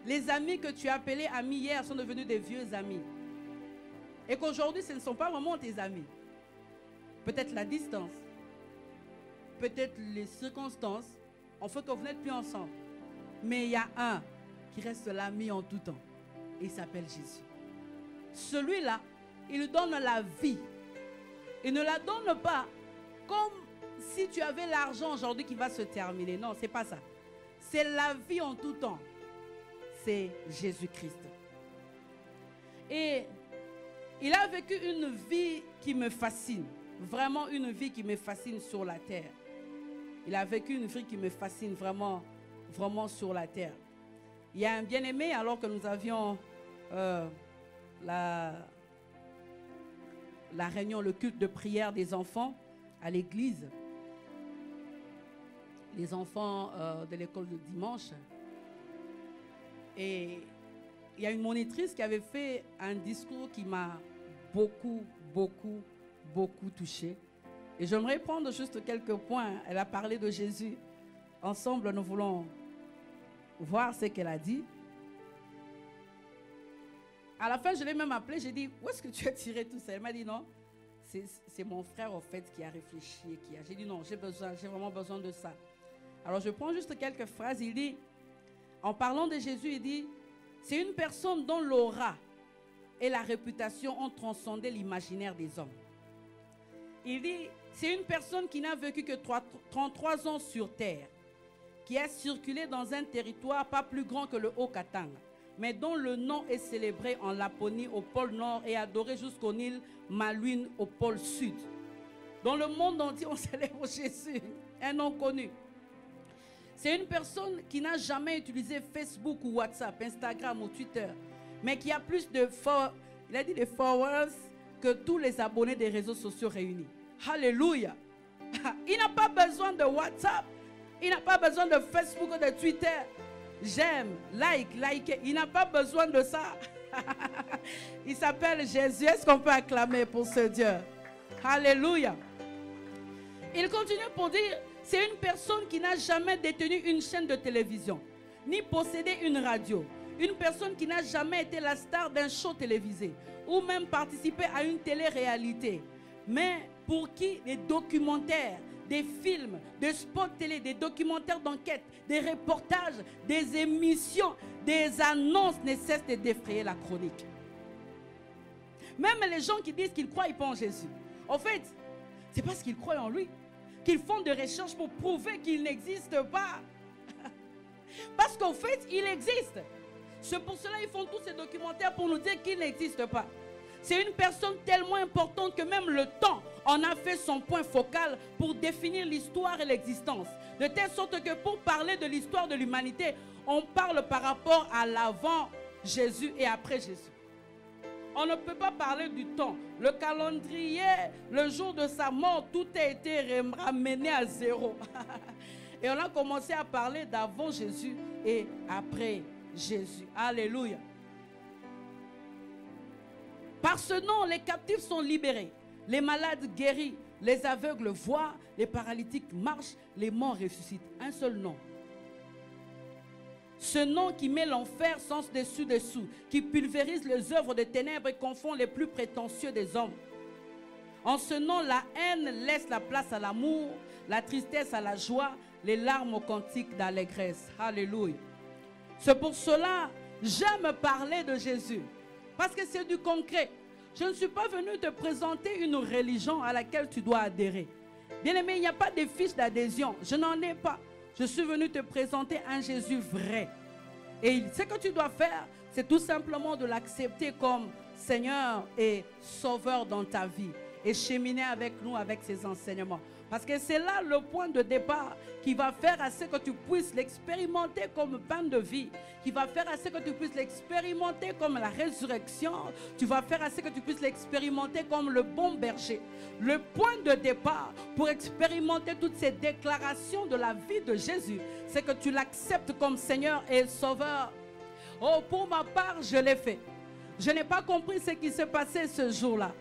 les amis que tu as appelés amis hier sont devenus des vieux amis? Et qu'aujourd'hui, ce ne sont pas vraiment tes amis. Peut-être la distance, peut-être les circonstances ont fait que vous n'êtes plus ensemble. Mais il y a un qui reste l'ami en tout temps. Et il s'appelle Jésus. Celui-là, il donne la vie. Il ne la donne pas comme si tu avais l'argent aujourd'hui qui va se terminer. Non, ce n'est pas ça. C'est la vie en tout temps. C'est Jésus-Christ. Et il a vécu une vie qui me fascine. Vraiment une vie qui me fascine sur la terre. Il a vécu une vie qui me fascine vraiment, vraiment sur la terre. Il y a un bien-aimé, alors que nous avions la réunion, le culte de prière des enfants à l'église. Les enfants de l'école de dimanche. Et il y a une monitrice qui avait fait un discours qui m'a beaucoup touché. Et j'aimerais prendre juste quelques points. Elle a parlé de Jésus. Ensemble, nous voulons voir ce qu'elle a dit. À la fin, je l'ai même appelée, j'ai dit, où est-ce que tu as tiré tout ça? Elle m'a dit, non, c'est mon frère, au fait, qui a réfléchi. J'ai dit, non, j'ai vraiment besoin de ça. Alors, je prends juste quelques phrases. Il dit, en parlant de Jésus, il dit, c'est une personne dont l'aura et la réputation ont transcendé l'imaginaire des hommes. Il dit, c'est une personne qui n'a vécu que 33 ans sur terre, qui a circulé dans un territoire pas plus grand que le Haut-Katanga, mais dont le nom est célébré en Laponie au pôle Nord et adoré jusqu'aux îles Malouines au pôle Sud. Dans le monde entier, on célèbre Jésus, un nom connu. C'est une personne qui n'a jamais utilisé Facebook ou WhatsApp, Instagram ou Twitter, mais qui a plus de followers que tous les abonnés des réseaux sociaux réunis. Alléluia. Il n'a pas besoin de WhatsApp, il n'a pas besoin de Facebook ou de Twitter. J'aime, like. Il n'a pas besoin de ça. Il s'appelle Jésus. Est-ce qu'on peut acclamer pour ce Dieu? Alléluia. Il continue pour dire, c'est une personne qui n'a jamais détenu une chaîne de télévision, ni possédé une radio. Une personne qui n'a jamais été la star d'un show télévisé, ou même participé à une télé-réalité. Mais pour qui les documentaires, des films, des spots télé, des documentaires d'enquête, des reportages, des émissions, des annonces ne cessent de défrayer la chronique. Même les gens qui disent qu'ils croient pas en Jésus, en fait, c'est parce qu'ils croient en lui qu'ils font des recherches pour prouver qu'il n'existe pas. Parce qu'en fait, il existe. C'est pour cela qu'ils font tous ces documentaires pour nous dire qu'il n'existe pas. C'est une personne tellement importante que même le temps en a fait son point focal pour définir l'histoire et l'existence. De telle sorte que pour parler de l'histoire de l'humanité, on parle par rapport à l'avant Jésus et après Jésus. On ne peut pas parler du temps. Le calendrier, le jour de sa mort, tout a été ramené à zéro. Et on a commencé à parler d'avant Jésus et après Jésus. Alléluia. Par ce nom, les captifs sont libérés, les malades guéris, les aveugles voient, les paralytiques marchent, les morts ressuscitent. Un seul nom. Ce nom qui met l'enfer sens dessous, qui pulvérise les œuvres des ténèbres et confond les plus prétentieux des hommes. En ce nom, la haine laisse la place à l'amour, la tristesse à la joie, les larmes au cantique d'allégresse. Alléluia. C'est pour cela que j'aime parler de Jésus. Parce que c'est du concret. Je ne suis pas venu te présenter une religion à laquelle tu dois adhérer. Bien aimé, il n'y a pas de fiche d'adhésion. Je n'en ai pas. Je suis venu te présenter un Jésus vrai. Et ce que tu dois faire, c'est tout simplement de l'accepter comme Seigneur et Sauveur dans ta vie. Et cheminer avec nous, avec ses enseignements. Parce que c'est là le point de départ qui va faire à ce que tu puisses l'expérimenter comme pain de vie. Qui va faire à ce que tu puisses l'expérimenter comme la résurrection. Tu vas faire à ce que tu puisses l'expérimenter comme le bon berger. Le point de départ pour expérimenter toutes ces déclarations de la vie de Jésus, c'est que tu l'acceptes comme Seigneur et Sauveur. Oh, pour ma part, je l'ai fait. Je n'ai pas compris ce qui s'est passé ce jour-là.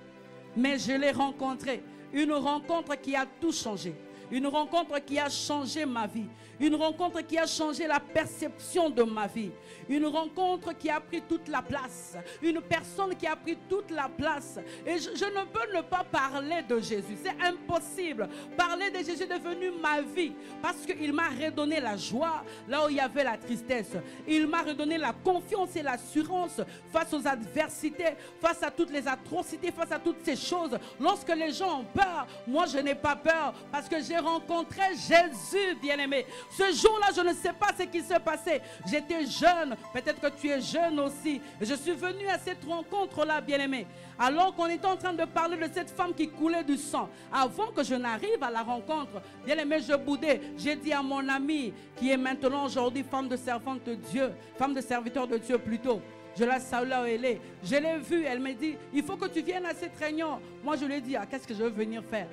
Mais je l'ai rencontré. Une rencontre qui a tout changé. Une rencontre qui a changé ma vie. Une rencontre qui a changé la perception de ma vie. Une rencontre qui a pris toute la place. Une personne qui a pris toute la place. Et je ne peux ne pas parler de Jésus. C'est impossible. Parler de Jésus est devenu ma vie. Parce qu'il m'a redonné la joie là où il y avait la tristesse. Il m'a redonné la confiance et l'assurance face aux adversités, face à toutes les atrocités, face à toutes ces choses. Lorsque les gens ont peur, moi je n'ai pas peur parce que j'ai rencontré Jésus, bien-aimé. Ce jour-là, je ne sais pas ce qui s'est passé. J'étais jeune, peut-être que tu es jeune aussi. Je suis venu à cette rencontre-là, bien-aimé. Alors qu'on était en train de parler de cette femme qui coulait du sang. Avant que je n'arrive à la rencontre, bien-aimé, je boudais. J'ai dit à mon amie, qui est maintenant aujourd'hui femme de servante de Dieu, femme de serviteur de Dieu plutôt. Je la salue là où elle est. Je l'ai vue, elle m'a dit, il faut que tu viennes à cette réunion. Moi, je lui ai dit, ah, qu'est-ce que je veux venir faire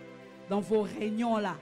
dans vos réunions là?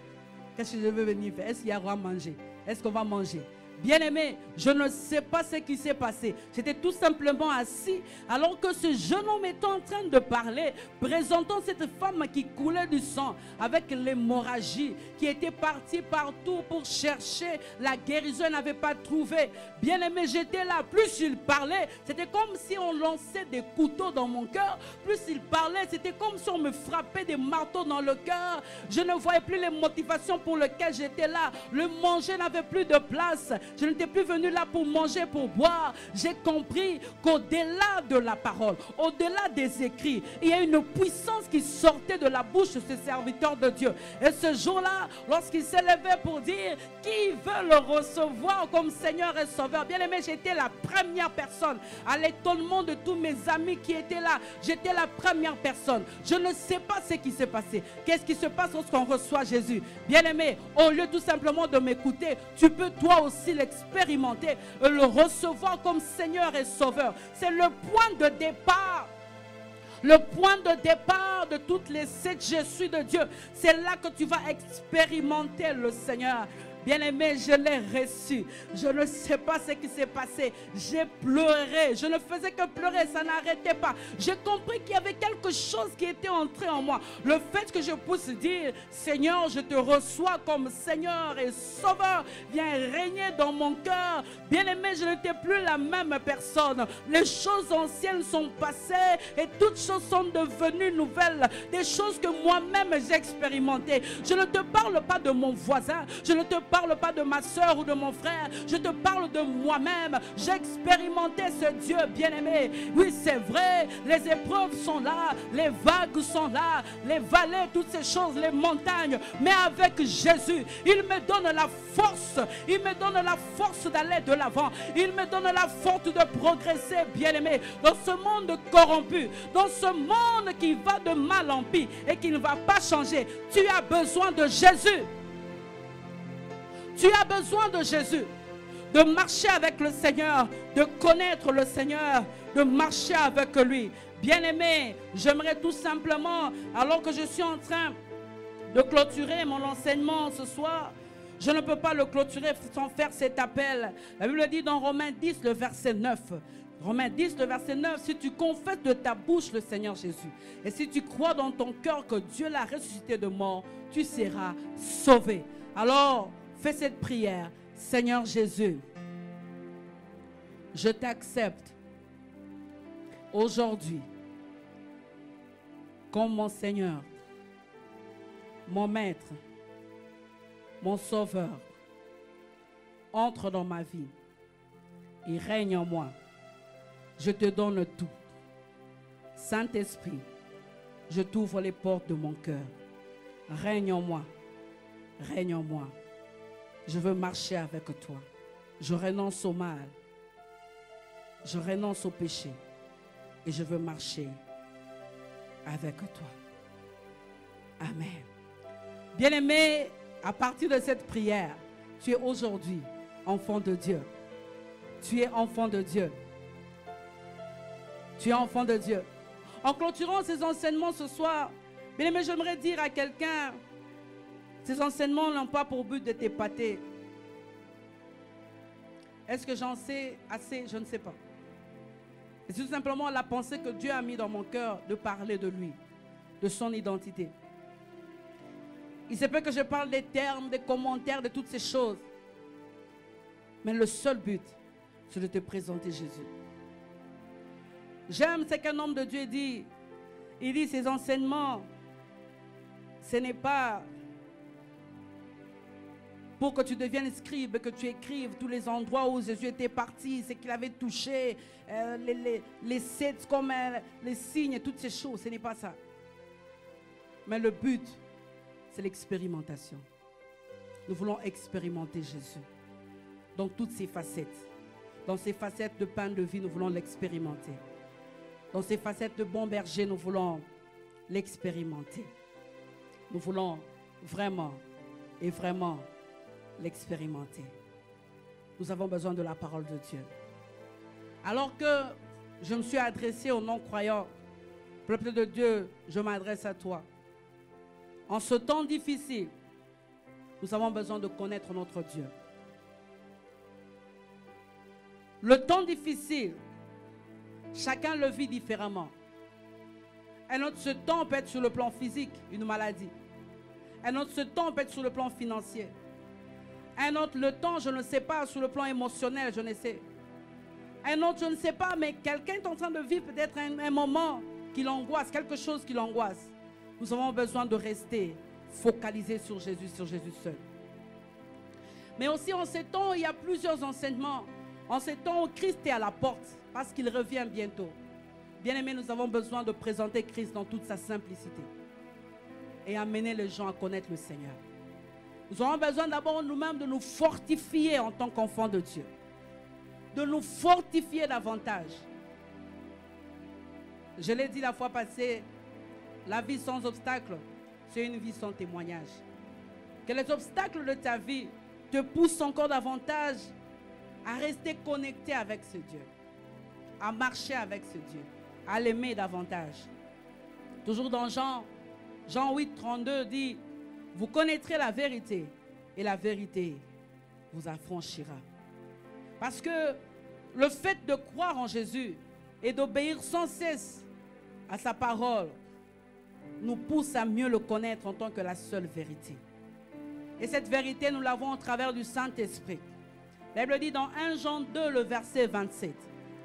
Qu'est-ce que je veux venir faire? Est-ce qu'il y aura à manger? Est-ce qu'on va manger? Bien-aimé, je ne sais pas ce qui s'est passé. J'étais tout simplement assis alors que ce jeune homme était en train de parler, présentant cette femme qui coulait du sang avec l'hémorragie, qui était partie partout pour chercher la guérison, elle n'avait pas trouvé. Bien-aimé, j'étais là. Plus il parlait, c'était comme si on lançait des couteaux dans mon cœur. Plus il parlait, c'était comme si on me frappait des marteaux dans le cœur. Je ne voyais plus les motivations pour lesquelles j'étais là. Le manger n'avait plus de place. Je n'étais plus venu là pour manger, pour boire. J'ai compris qu'au-delà de la parole, au-delà des écrits, il y a une puissance qui sortait de la bouche de ce serviteur de Dieu. Et ce jour-là, lorsqu'il s'est levé pour dire qui veut le recevoir comme Seigneur et Sauveur, bien aimé, j'étais la première personne. À l'étonnement de tous mes amis qui étaient là, j'étais la première personne. Je ne sais pas ce qui s'est passé. Qu'est-ce qui se passe lorsqu'on reçoit Jésus? Bien aimé, au lieu tout simplement de m'écouter, tu peux toi aussi l'expérimenter, le recevoir comme Seigneur et Sauveur. C'est le point de départ. Le point de départ de toutes les sept je suis de Dieu. C'est là que tu vas expérimenter le Seigneur. Bien-aimé, je l'ai reçu. Je ne sais pas ce qui s'est passé. J'ai pleuré. Je ne faisais que pleurer. Ça n'arrêtait pas. J'ai compris qu'il y avait quelque chose qui était entré en moi. Le fait que je puisse dire, Seigneur, je te reçois comme Seigneur et Sauveur. Viens régner dans mon cœur. Bien-aimé, je n'étais plus la même personne. Les choses anciennes sont passées et toutes choses sont devenues nouvelles. Des choses que moi-même j'ai expérimentées. Je ne te parle pas de mon voisin. Je ne te parle pas de ma soeur ou de mon frère. Je te parle de moi-même. J'ai expérimenté ce Dieu bien-aimé. Oui, c'est vrai, les épreuves sont là, les vagues sont là, les vallées, toutes ces choses, les montagnes. Mais avec Jésus, il me donne la force. Il me donne la force d'aller de l'avant. Il me donne la force de progresser, bien-aimé, dans ce monde corrompu, dans ce monde qui va de mal en pis et qui ne va pas changer. Tu as besoin de Jésus. Tu as besoin de Jésus, de marcher avec le Seigneur, de connaître le Seigneur, de marcher avec lui. Bien-aimé, j'aimerais tout simplement, alors que je suis en train de clôturer mon enseignement ce soir, je ne peux pas le clôturer sans faire cet appel. La Bible dit dans Romains 10, le verset 9. Romains 10, le verset 9, si tu confesses de ta bouche le Seigneur Jésus, et si tu crois dans ton cœur que Dieu l'a ressuscité de mort, tu seras sauvé. Alors, fais cette prière. Seigneur Jésus, je t'accepte aujourd'hui comme mon Seigneur, mon Maître, mon Sauveur. Entre dans ma vie et règne en moi. Je te donne tout. Saint-Esprit, je t'ouvre les portes de mon cœur. Règne en moi. Règne en moi. Je veux marcher avec toi. Je renonce au mal. Je renonce au péché. Et je veux marcher avec toi. Amen. Bien-aimé, à partir de cette prière, tu es aujourd'hui enfant de Dieu. Tu es enfant de Dieu. Tu es enfant de Dieu. En clôturant ces enseignements ce soir, bien-aimé, j'aimerais dire à quelqu'un, ces enseignements n'ont pas pour but de t'épater. Est-ce que j'en sais assez? Je ne sais pas. C'est tout simplement la pensée que Dieu a mis dans mon cœur de parler de lui, de son identité. Il se peut que je parle des termes, des commentaires, de toutes ces choses. Mais le seul but, c'est de te présenter Jésus. J'aime ce qu'un homme de Dieu dit. Il dit, ces enseignements, ce n'est pas pour que tu deviennes scribe, que tu écrives tous les endroits où Jésus était parti, ce qu'il avait touché, les sept comme les signes, toutes ces choses. Ce n'est pas ça. Mais le but, c'est l'expérimentation. Nous voulons expérimenter Jésus dans toutes ses facettes. Dans ses facettes de pain de vie, nous voulons l'expérimenter. Dans ses facettes de bon berger, nous voulons l'expérimenter. Nous voulons vraiment et vraiment l'expérimenter. Nous avons besoin de la parole de Dieu. Alors que je me suis adressé aux non-croyants, peuple de Dieu, je m'adresse à toi. En ce temps difficile, nous avons besoin de connaître notre Dieu. Le temps difficile, chacun le vit différemment. Un autre ce temps peut être sur le plan physique, une maladie. Un autre ce temps peut être sur le plan financier. Un autre le temps, je ne sais pas, sur le plan émotionnel, je ne sais. Un autre, je ne sais pas, mais quelqu'un est en train de vivre peut-être un moment qui l'angoisse, quelque chose qui l'angoisse. Nous avons besoin de rester focalisés sur Jésus seul. Mais aussi en ces temps, il y a plusieurs enseignements. En ces temps où Christ est à la porte, parce qu'il revient bientôt. Bien-aimés, nous avons besoin de présenter Christ dans toute sa simplicité et amener les gens à connaître le Seigneur. Nous avons besoin d'abord nous-mêmes de nous fortifier en tant qu'enfants de Dieu. De nous fortifier davantage. Je l'ai dit la fois passée, la vie sans obstacle, c'est une vie sans témoignage. Que les obstacles de ta vie te poussent encore davantage à rester connecté avec ce Dieu, à marcher avec ce Dieu, à l'aimer davantage. Toujours dans Jean 8, 32 dit, vous connaîtrez la vérité et la vérité vous affranchira. Parce que le fait de croire en Jésus et d'obéir sans cesse à sa parole nous pousse à mieux le connaître en tant que la seule vérité. Et cette vérité, nous l'avons au travers du Saint-Esprit. La Bible dit dans 1 Jean 2, le verset 27.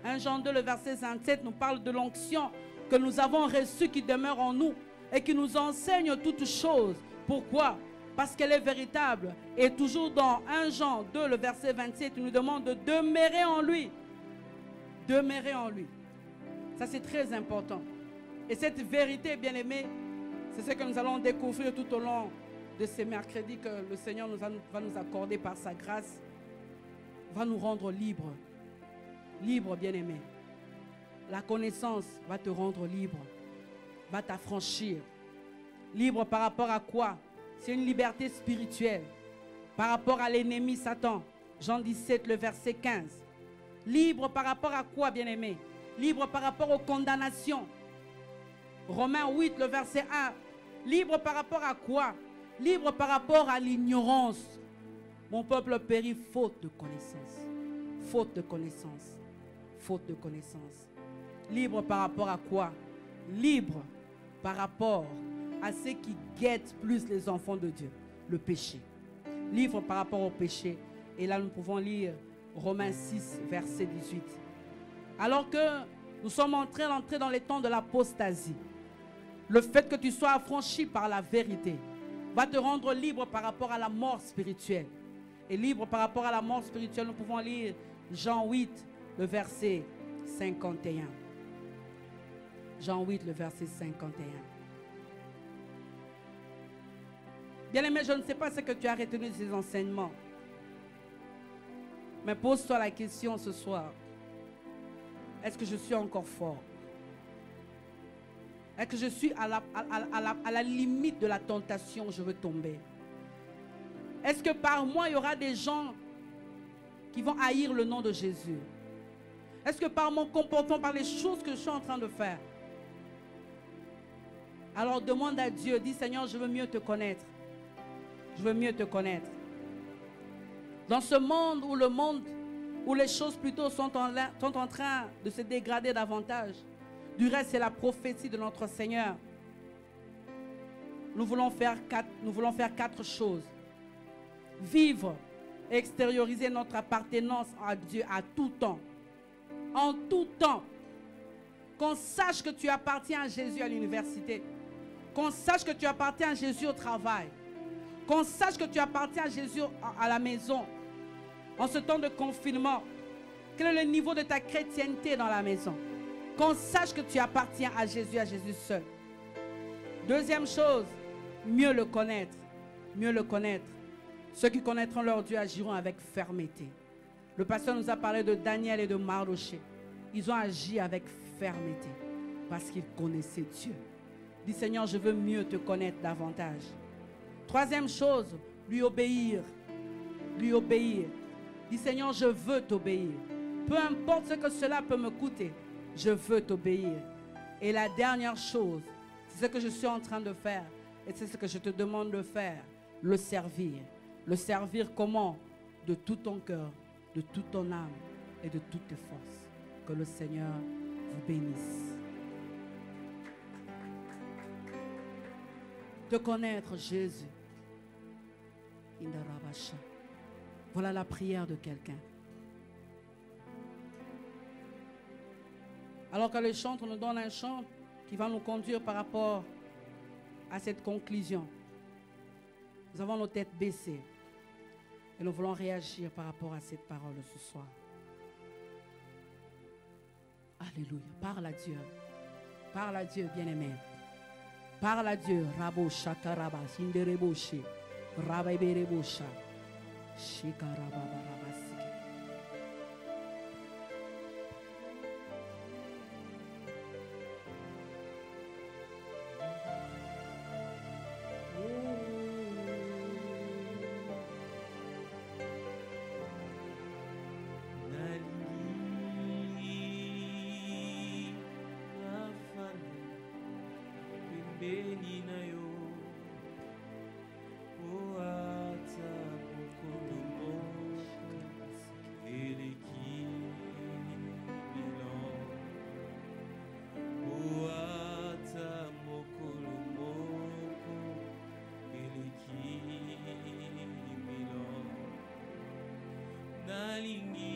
1 Jean 2, le verset 27 nous parle de l'onction que nous avons reçue qui demeure en nous et qui nous enseigne toutes choses. Pourquoi? Parce qu'elle est véritable. Et toujours dans 1 Jean 2, le verset 27, il nous demande de demeurer en lui. Demeurer en lui. Ça, c'est très important. Et cette vérité, bien aimée, c'est ce que nous allons découvrir tout au long de ces mercredis que le Seigneur va nous accorder par sa grâce. Va nous rendre libres. Libre, bien-aimé. La connaissance va te rendre libre. Va t'affranchir. Libre par rapport à quoi? C'est une liberté spirituelle. Par rapport à l'ennemi Satan. Jean 17, le verset 15. Libre par rapport à quoi, bien-aimé? Libre par rapport aux condamnations. Romains 8, le verset 1. Libre par rapport à quoi? Libre par rapport à l'ignorance. Mon peuple périt faute de connaissance. Faute de connaissance. Faute de connaissance. Libre par rapport à quoi? Libre par rapport à ce qui guette plus les enfants de Dieu, le péché. Libre par rapport au péché. Et là, nous pouvons lire Romains 6, verset 18. Alors que nous sommes en train d'entrer dans les temps de l'apostasie, le fait que tu sois affranchi par la vérité va te rendre libre par rapport à la mort spirituelle. Et libre par rapport à la mort spirituelle, nous pouvons lire Jean 8, le verset 51. Jean 8, le verset 51. Bien-aimé, je ne sais pas ce que tu as retenu de ces enseignements. Mais pose-toi la question ce soir. Est-ce que je suis encore fort? Est-ce que je suis à la limite de la tentation où je veux tomber? Est-ce que par moi, il y aura des gens qui vont haïr le nom de Jésus? Est-ce que par mon comportement, par les choses que je suis en train de faire? Alors demande à Dieu, dis Seigneur, je veux mieux te connaître. Je veux mieux te connaître. Dans ce monde où les choses plutôt sont en train de se dégrader davantage. Du reste, c'est la prophétie de notre Seigneur. Nous voulons faire quatre choses. Vivre et extérioriser notre appartenance à Dieu à tout temps. En tout temps. Qu'on sache que tu appartiens à Jésus à l'université. Qu'on sache que tu appartiens à Jésus au travail. Qu'on sache que tu appartiens à Jésus à la maison. En ce temps de confinement, quel est le niveau de ta chrétienté dans la maison? Qu'on sache que tu appartiens à Jésus seul. Deuxième chose, mieux le connaître. Mieux le connaître. Ceux qui connaîtront leur Dieu agiront avec fermeté. Le pasteur nous a parlé de Daniel et de Mardoché. Ils ont agi avec fermeté parce qu'ils connaissaient Dieu. Dis Seigneur, je veux mieux te connaître davantage. Troisième chose, lui obéir. Lui obéir. Dis Seigneur, je veux t'obéir. Peu importe ce que cela peut me coûter, je veux t'obéir. Et la dernière chose, c'est ce que je suis en train de faire. Et c'est ce que je te demande de faire. Le servir. Le servir comment? De tout ton cœur, de toute ton âme et de toutes tes forces. Que le Seigneur vous bénisse. De connaître Jésus. Voilà la prière de quelqu'un. Alors que le chantre nous donne un chant qui va nous conduire par rapport à cette conclusion. Nous avons nos têtes baissées et nous voulons réagir par rapport à cette parole ce soir. Alléluia. Parle à Dieu. Parle à Dieu, bien-aimé. Parle à Dieu. Rabo shakaraba sindereboshe. Rababerebosha. Shikarabababasike. Nalingi